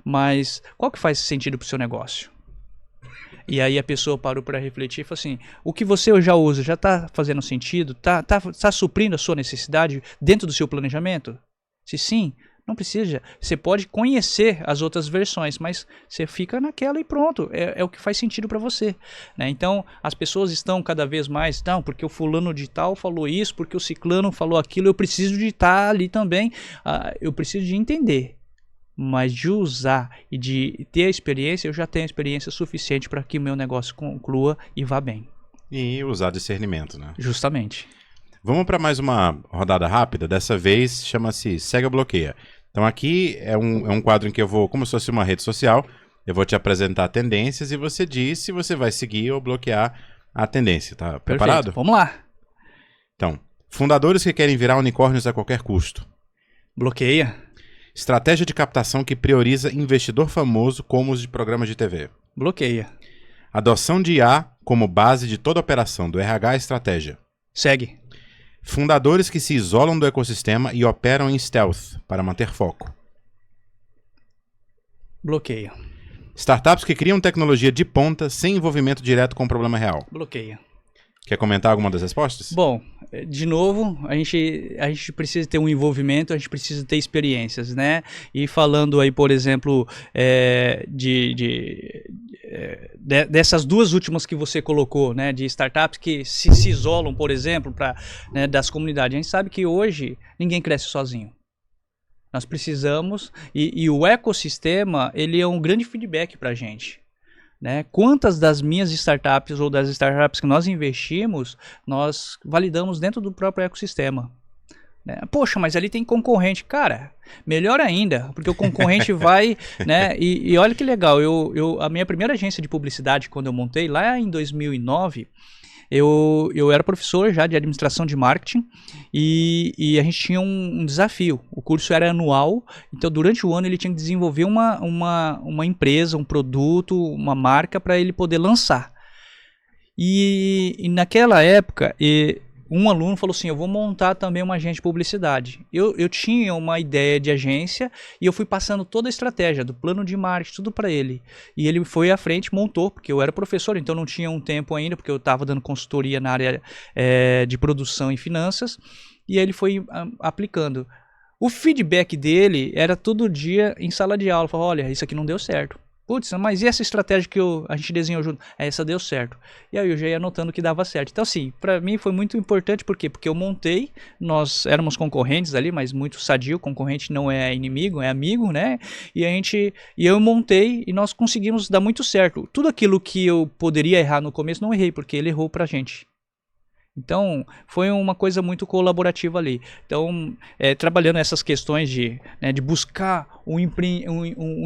mas qual que faz sentido para o seu negócio? E aí a pessoa parou para refletir e falou assim, o que você já usa já está fazendo sentido? Tá suprindo a sua necessidade dentro do seu planejamento? Se sim, não precisa. Você pode conhecer as outras versões, mas você fica naquela e pronto. É o que faz sentido para você. Né? Então, as pessoas estão cada vez mais, não, porque o fulano de tal falou isso, porque o ciclano falou aquilo, eu preciso de estar ali também. Eu preciso de entender. Mas de usar e de ter a experiência, eu já tenho a experiência suficiente para que o meu negócio conclua e vá bem. E usar discernimento, né? Justamente. Vamos para mais uma rodada rápida. Dessa vez chama-se Segue ou Bloqueia. Então aqui é um quadro em que eu vou, como se fosse uma rede social, eu vou te apresentar tendências e você diz se você vai seguir ou bloquear a tendência. Tá preparado? Perfeito. Vamos lá. Então, fundadores que querem virar unicórnios a qualquer custo. Bloqueia. Estratégia de captação que prioriza investidor famoso como os de programas de TV. Bloqueia. Adoção de IA como base de toda operação, do RH à estratégia. Segue. Fundadores que se isolam do ecossistema e operam em stealth para manter foco. Bloqueia. Startups que criam tecnologia de ponta sem envolvimento direto com o problema real. Bloqueia. Quer comentar alguma das respostas? Bom, de novo, a gente precisa ter um envolvimento, a gente precisa ter experiências, né? E falando aí, por exemplo, dessas duas últimas que você colocou, né? De startups que se isolam, por exemplo, das comunidades. A gente sabe que hoje ninguém cresce sozinho. Nós precisamos, e o ecossistema, ele é um grande feedback para a gente. Né? Quantas das minhas startups ou das startups que nós investimos, nós validamos dentro do próprio ecossistema. Né? Poxa, mas ali tem concorrente. Cara, melhor ainda, porque o concorrente vai... Né? E olha que legal, a minha primeira agência de publicidade, quando eu montei, lá em 2009... Eu era professor já de administração de marketing e a gente tinha um desafio. O curso era anual, então durante o ano ele tinha que desenvolver uma empresa, um produto, uma marca para ele poder lançar. E naquela época, um aluno falou assim, eu vou montar também uma agência de publicidade. Eu tinha uma ideia de agência e eu fui passando toda a estratégia do plano de marketing, tudo para ele. E ele foi à frente, montou, porque eu era professor, então não tinha um tempo ainda, porque eu estava dando consultoria na área de produção e finanças. E aí ele foi aplicando. O feedback dele era todo dia em sala de aula. Falava, olha, isso aqui não deu certo. Putz, mas e essa estratégia que a gente desenhou junto? Essa deu certo. E aí eu já ia notando que dava certo. Então, assim, pra mim foi muito importante, por quê? Porque eu montei, nós éramos concorrentes ali, mas muito sadio, concorrente não é inimigo, é amigo, né? E eu montei e nós conseguimos dar muito certo. Tudo aquilo que eu poderia errar no começo, não errei, porque ele errou pra gente. Então, foi uma coisa muito colaborativa ali. Então, trabalhando essas questões de buscar um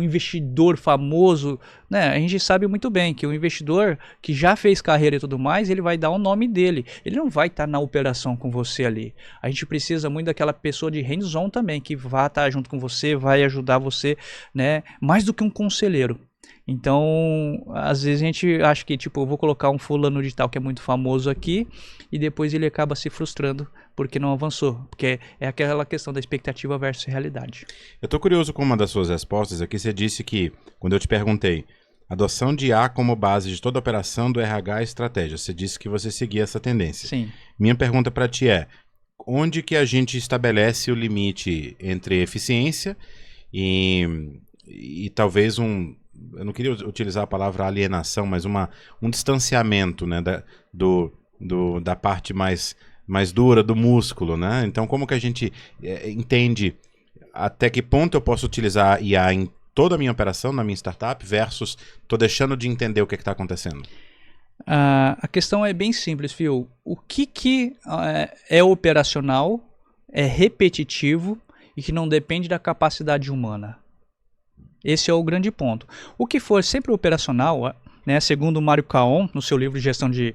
investidor famoso, né? A gente sabe muito bem que o investidor que já fez carreira e tudo mais, ele vai dar o nome dele. Ele não vai estar na operação com você ali. A gente precisa muito daquela pessoa de hands-on também, que vai estar junto com você, vai ajudar você, né? Mais do que um conselheiro. Então, às vezes a gente acha que, tipo, eu vou colocar um fulano de tal que é muito famoso aqui e depois ele acaba se frustrando porque não avançou. Porque é aquela questão da expectativa versus realidade. Eu tô curioso com uma das suas respostas aqui. Você disse que, quando eu te perguntei, adoção de IA como base de toda operação do RH e estratégia, você disse que você seguia essa tendência. Sim. Minha pergunta para ti é, onde que a gente estabelece o limite entre eficiência e talvez eu não queria utilizar a palavra alienação, mas um distanciamento, né, da parte mais dura do músculo, né? Então, como que a gente entende até que ponto eu posso utilizar IA em toda a minha operação, na minha startup, versus estou deixando de entender o que está acontecendo? A questão é bem simples, Phil. O que é operacional, é repetitivo e que não depende da capacidade humana? Esse é o grande ponto. O que for sempre operacional, né, segundo o Mário Caon, no seu livro de gestão de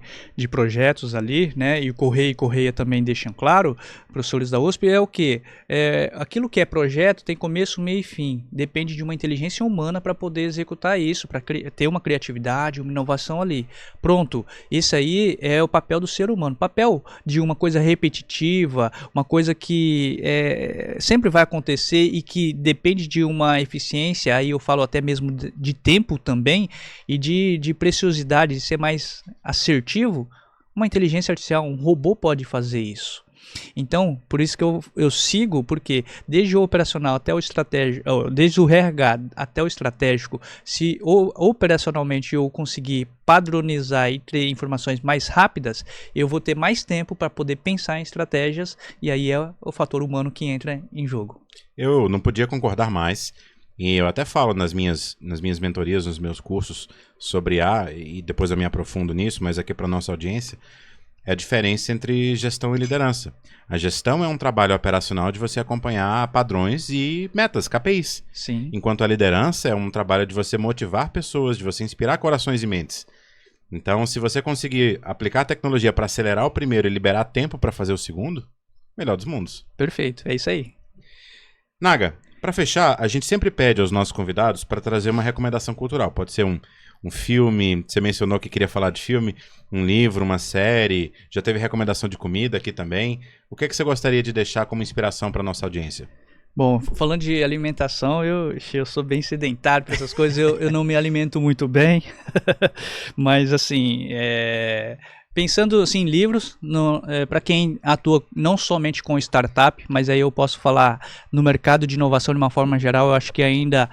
projetos ali, né, e o Correia também deixam claro, professores da USP, é o que? Aquilo que é projeto tem começo, meio e fim. Depende de uma inteligência humana para poder executar isso, para ter uma criatividade, uma inovação ali. Pronto, isso aí é o papel do ser humano. Papel de uma coisa repetitiva, uma coisa que sempre vai acontecer e que depende de uma eficiência, aí eu falo até mesmo de tempo também, e de preciosidade, de ser mais assertivo. Uma inteligência artificial, um robô pode fazer isso. Então, por isso que eu sigo, porque desde o operacional até o estratégico, desde o RH até o estratégico, se operacionalmente eu conseguir padronizar e ter informações mais rápidas, eu vou ter mais tempo para poder pensar em estratégias, e aí é o fator humano que entra em jogo. Eu não podia concordar mais. E eu até falo nas minhas mentorias, nos meus cursos sobre IA, e depois eu me aprofundo nisso, mas aqui para nossa audiência, é a diferença entre gestão e liderança. A gestão é um trabalho operacional de você acompanhar padrões e metas, KPIs. Sim. Enquanto a liderança é um trabalho de você motivar pessoas, de você inspirar corações e mentes. Então, se você conseguir aplicar a tecnologia para acelerar o primeiro e liberar tempo para fazer o segundo, melhor dos mundos. Perfeito, é isso aí. Naga, para fechar, a gente sempre pede aos nossos convidados para trazer uma recomendação cultural. Pode ser um filme, você mencionou que queria falar de filme, um livro, uma série, já teve recomendação de comida aqui também. O que é que você gostaria de deixar como inspiração para nossa audiência? Bom, falando de alimentação, eu sou bem sedentário para essas coisas, eu não me alimento muito bem, mas assim, pensando assim, em livros, para quem atua não somente com startup, mas aí eu posso falar no mercado de inovação de uma forma geral, eu acho que ainda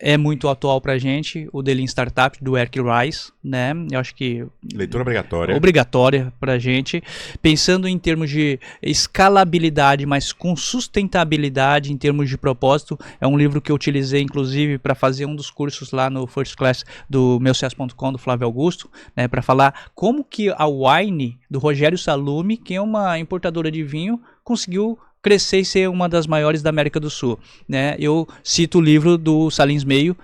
é muito atual pra gente, o The Lean Startup, do Eric Rice, né? Eu acho que... Leitura obrigatória. Obrigatória pra gente. Pensando em termos de escalabilidade, mas com sustentabilidade em termos de propósito. É um livro que eu utilizei, inclusive, para fazer um dos cursos lá no First Class do meuceas.com, do Flávio Augusto, né? Para falar como que a Wine, do Rogério Salumi, que é uma importadora de vinho, conseguiu crescer e ser uma das maiores da América do Sul, né? Eu cito o livro do Salins Meio,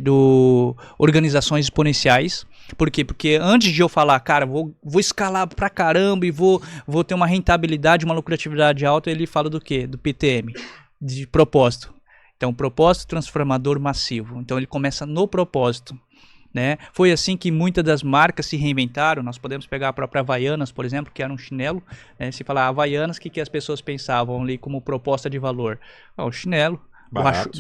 do Organizações Exponenciais. Por quê? Porque antes de eu falar, cara, vou escalar pra caramba e vou ter uma rentabilidade, uma lucratividade alta, ele fala do quê? Do PTM, de propósito. Então, propósito transformador massivo. Então, ele começa no propósito. Né? Foi assim que muitas das marcas se reinventaram. Nós podemos pegar a própria Havaianas, por exemplo, que era um chinelo. Né? Se falar Havaianas, o que as pessoas pensavam ali como proposta de valor? O chinelo,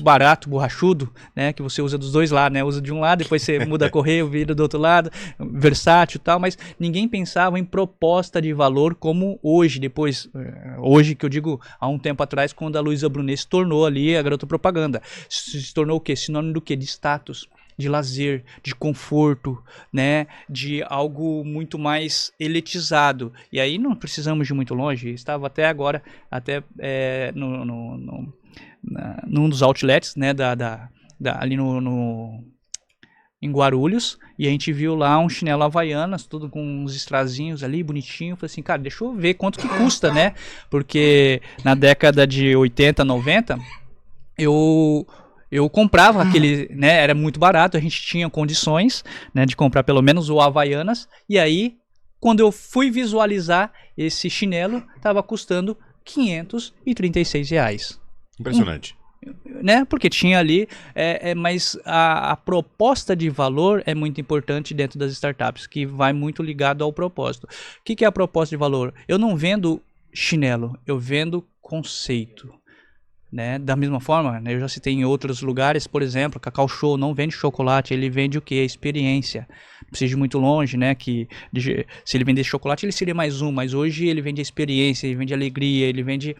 barato, borrachudo, né? Que você usa dos dois lados, né? Usa de um lado, depois você muda a correia, vira do outro lado, versátil e tal, mas ninguém pensava em proposta de valor como hoje, hoje que eu digo há um tempo atrás, quando a Luísa Brunet se tornou ali a garota propaganda. Se tornou o quê? Sinônimo do quê? De status. de lazer, de conforto, né, de algo muito mais elitizado. E aí não precisamos de muito longe, estava até agora, num dos outlets, né, ali em Guarulhos, e a gente viu lá um chinelo Havaianas, tudo com uns estrazinhos ali, bonitinho. Falei assim, cara, deixa eu ver quanto que custa, né? Porque na década de 80, 90, eu comprava aquele, né? Era muito barato, a gente tinha condições, né, de comprar pelo menos o Havaianas, e aí, quando eu fui visualizar esse chinelo, tava custando R$ 536. Impressionante. Né? Porque tinha ali, mas a proposta de valor é muito importante dentro das startups, que vai muito ligado ao propósito. O que é a proposta de valor? Eu não vendo chinelo, eu vendo conceito. Né? Da mesma forma, né, eu já citei em outros lugares, por exemplo, Cacau Show não vende chocolate, ele vende o que? Experiência. Não precisa ir muito longe, né? Se ele vendesse chocolate, ele seria mais um, mas hoje ele vende a experiência, ele vende alegria, ele vende...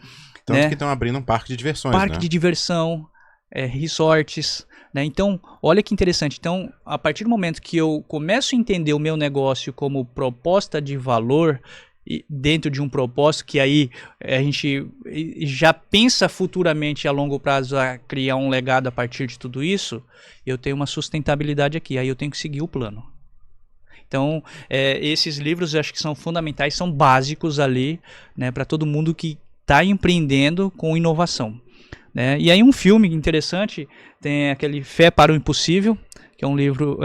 Tanto né? que estão abrindo um parque de diversões, Parque né? de diversão, resorts, né? Então, olha que interessante. Então, a partir do momento que eu começo a entender o meu negócio como proposta de valor, dentro de um propósito, que aí a gente já pensa futuramente a longo prazo a criar um legado a partir de tudo isso, eu tenho uma sustentabilidade aqui, aí eu tenho que seguir o plano. Então, esses livros eu acho que são fundamentais, são básicos ali, né, para todo mundo que está empreendendo com inovação. Né? E aí um filme interessante, tem aquele Fé para o Impossível, que é um livro,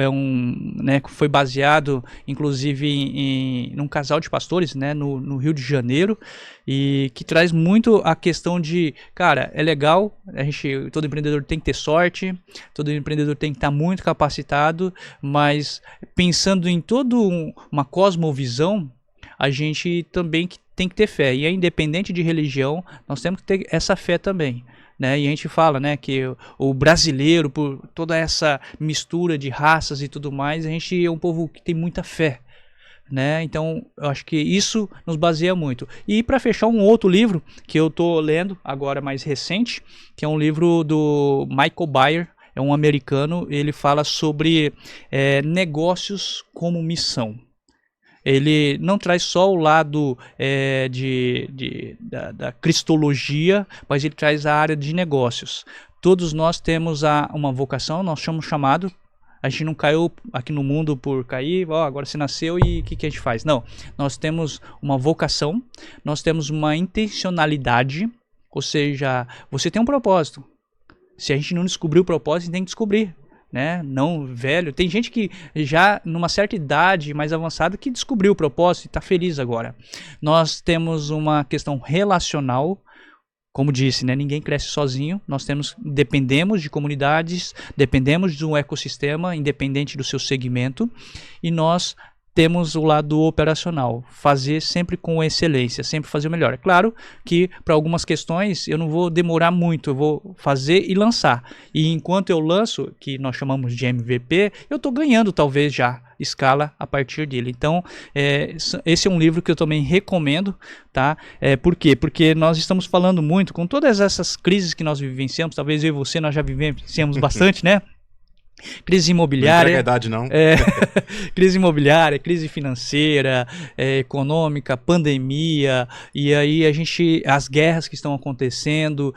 né, que foi baseado inclusive num casal de pastores, né, no Rio de Janeiro, e que traz muito a questão de, cara, é legal, todo empreendedor tem que ter sorte, todo empreendedor tem que estar muito capacitado, mas pensando em toda uma cosmovisão, a gente também tem que ter fé, e é independente de religião, nós temos que ter essa fé também. Né? E a gente fala, né, que o brasileiro, por toda essa mistura de raças e tudo mais, a gente é um povo que tem muita fé. Né? Então, eu acho que isso nos baseia muito. E para fechar, um outro livro que eu estou lendo, agora mais recente, que é um livro do Michael Bayer, é um americano, ele fala sobre negócios como missão. Ele não traz só o lado da cristologia, mas ele traz a área de negócios. Todos nós temos uma vocação, nós somos chamados. A gente não caiu aqui no mundo por cair, agora você nasceu e o que a gente faz? Não, nós temos uma vocação, nós temos uma intencionalidade, ou seja, você tem um propósito. Se a gente não descobrir o propósito, a gente tem que descobrir. Né? Não velho. Tem gente que já numa certa idade mais avançada que descobriu o propósito e está feliz agora. Nós temos uma questão relacional, como disse, né? Ninguém cresce sozinho. Nós dependemos de comunidades, dependemos de um ecossistema, independente do seu segmento, e nós temos o lado operacional, fazer sempre com excelência, sempre fazer o melhor. É claro que para algumas questões eu não vou demorar muito, eu vou fazer e lançar. E enquanto eu lanço, que nós chamamos de MVP, eu estou ganhando talvez já escala a partir dele. Então, esse é um livro que eu também recomendo, tá? Por quê? Porque nós estamos falando muito, com todas essas crises que nós vivenciamos, talvez eu e você nós já vivenciamos bastante, né? Crise imobiliária, não idade, não. Crise imobiliária, crise financeira, econômica, pandemia, e aí as guerras que estão acontecendo,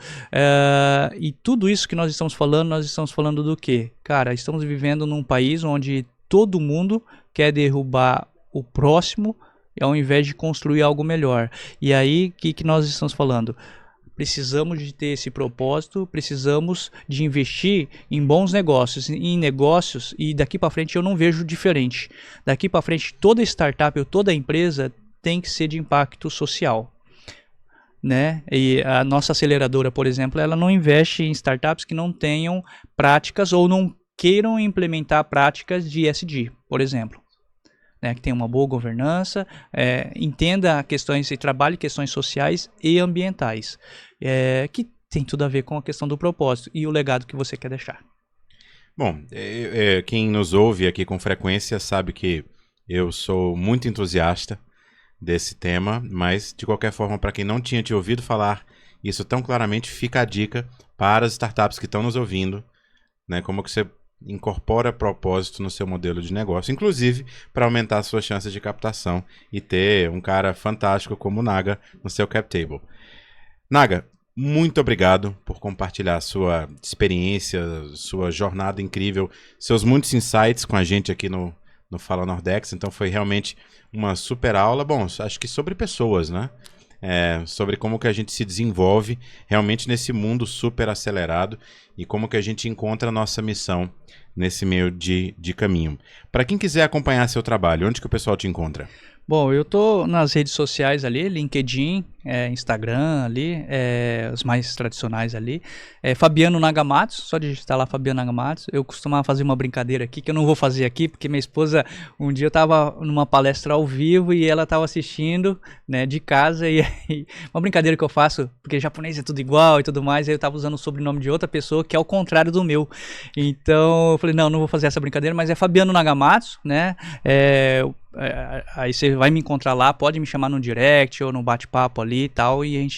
e tudo isso que nós estamos falando do quê? Cara, estamos vivendo num país onde todo mundo quer derrubar o próximo ao invés de construir algo melhor. E aí, o que nós estamos falando? Precisamos de ter esse propósito, precisamos de investir em bons negócios, e daqui para frente eu não vejo diferente. Daqui para frente toda startup ou toda empresa tem que ser de impacto social. Né? E a nossa aceleradora, por exemplo, ela não investe em startups que não tenham práticas ou não queiram implementar práticas de ESG, por exemplo. Né, que tem uma boa governança, entenda questões e trabalhe questões sociais e ambientais, que tem tudo a ver com a questão do propósito e o legado que você quer deixar. Bom, quem nos ouve aqui com frequência sabe que eu sou muito entusiasta desse tema, mas de qualquer forma, para quem não tinha te ouvido falar isso tão claramente, fica a dica para as startups que estão nos ouvindo, né, como que você incorpora propósito no seu modelo de negócio, inclusive para aumentar as suas chances de captação e ter um cara fantástico como o Naga no seu cap table. Naga, muito obrigado por compartilhar sua experiência, sua jornada incrível, seus muitos insights com a gente aqui no Fala Nordex. Então foi realmente uma super aula. Bom, acho que sobre pessoas, né? Sobre como que a gente se desenvolve realmente nesse mundo super acelerado e como que a gente encontra a nossa missão nesse meio de caminho. Para quem quiser acompanhar seu trabalho, onde que o pessoal te encontra? Bom, eu tô nas redes sociais ali, LinkedIn, Instagram ali, os mais tradicionais ali. Fabiano Nagamatsu, só digitar lá Fabiano Nagamatsu. Eu costumava fazer uma brincadeira aqui, que eu não vou fazer aqui, porque minha esposa, um dia eu tava numa palestra ao vivo e ela tava assistindo, né, de casa, e aí, uma brincadeira que eu faço, porque japonês é tudo igual e tudo mais, aí eu tava usando o sobrenome de outra pessoa, que é o contrário do meu. Então, eu falei, não vou fazer essa brincadeira, mas é Fabiano Nagamatsu, né, aí você vai me encontrar lá, pode me chamar no direct ou no bate-papo ali e tal, e o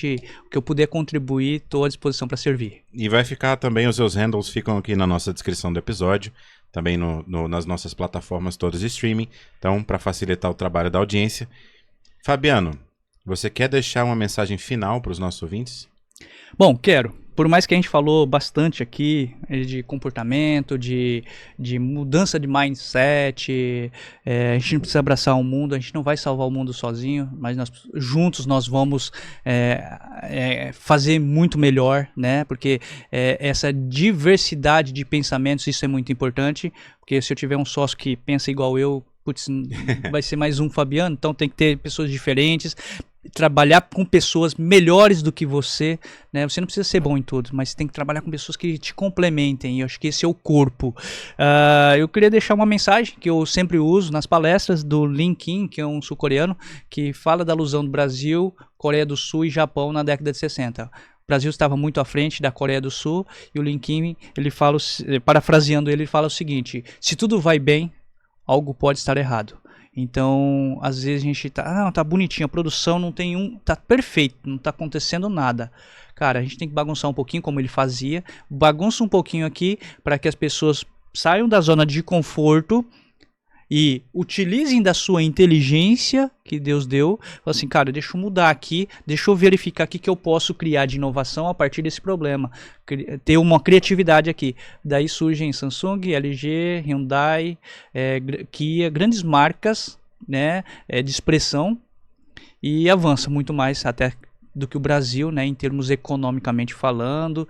que eu puder contribuir, estou à disposição para servir. E vai ficar também, os seus handles ficam aqui na nossa descrição do episódio, também nas nossas plataformas todas de streaming, então para facilitar o trabalho da audiência. Fabiano, você quer deixar uma mensagem final para os nossos ouvintes? Bom, quero. Por mais que a gente falou bastante aqui de comportamento, de mudança de mindset, a gente não precisa abraçar o mundo, a gente não vai salvar o mundo sozinho, mas juntos nós vamos fazer muito melhor, né? Porque essa diversidade de pensamentos, isso é muito importante, porque se eu tiver um sócio que pensa igual eu, putz, vai ser mais um Fabiano, então tem que ter pessoas diferentes, trabalhar com pessoas melhores do que você, né? Você não precisa ser bom em tudo, mas tem que trabalhar com pessoas que te complementem, e eu acho que esse é o corpo. Eu queria deixar uma mensagem que eu sempre uso nas palestras do Lin Kim, que é um sul-coreano, que fala da alusão do Brasil, Coreia do Sul e Japão na década de 60. O Brasil estava muito à frente da Coreia do Sul, e o Lin Kim, ele fala, parafraseando ele fala o seguinte: se tudo vai bem, algo pode estar errado. Então, às vezes a gente tá bonitinho, a produção não tem tá perfeito, não tá acontecendo nada. Cara, a gente tem que bagunçar um pouquinho, como ele fazia, bagunça um pouquinho aqui para que as pessoas saiam da zona de conforto e utilizem da sua inteligência que Deus deu. Assim, cara, deixa eu mudar aqui, deixa eu verificar o que eu posso criar de inovação a partir desse problema, ter uma criatividade aqui. Daí surgem Samsung, LG, Hyundai, Kia, grandes marcas, né, de expressão, e avança muito mais até do que o Brasil, né, em termos economicamente falando.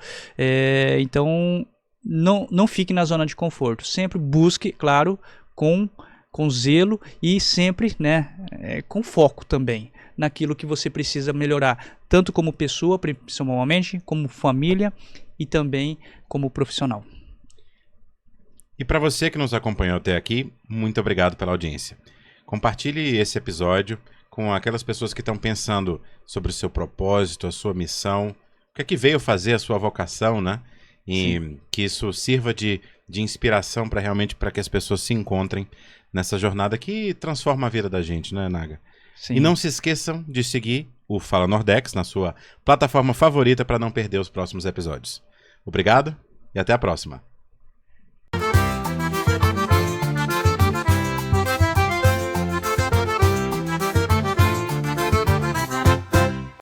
Então não fique na zona de conforto, sempre busque, claro, com zelo e sempre, né, com foco também naquilo que você precisa melhorar, tanto como pessoa, principalmente, como família e também como profissional. E para você que nos acompanhou até aqui, muito obrigado pela audiência. Compartilhe esse episódio com aquelas pessoas que estão pensando sobre o seu propósito, a sua missão, o que é que veio fazer a sua vocação, né? E sim, que isso sirva de inspiração para que as pessoas se encontrem nessa jornada que transforma a vida da gente, né, Naga? Sim. E não se esqueçam de seguir o Fala Nordex na sua plataforma favorita para não perder os próximos episódios. Obrigado e até a próxima.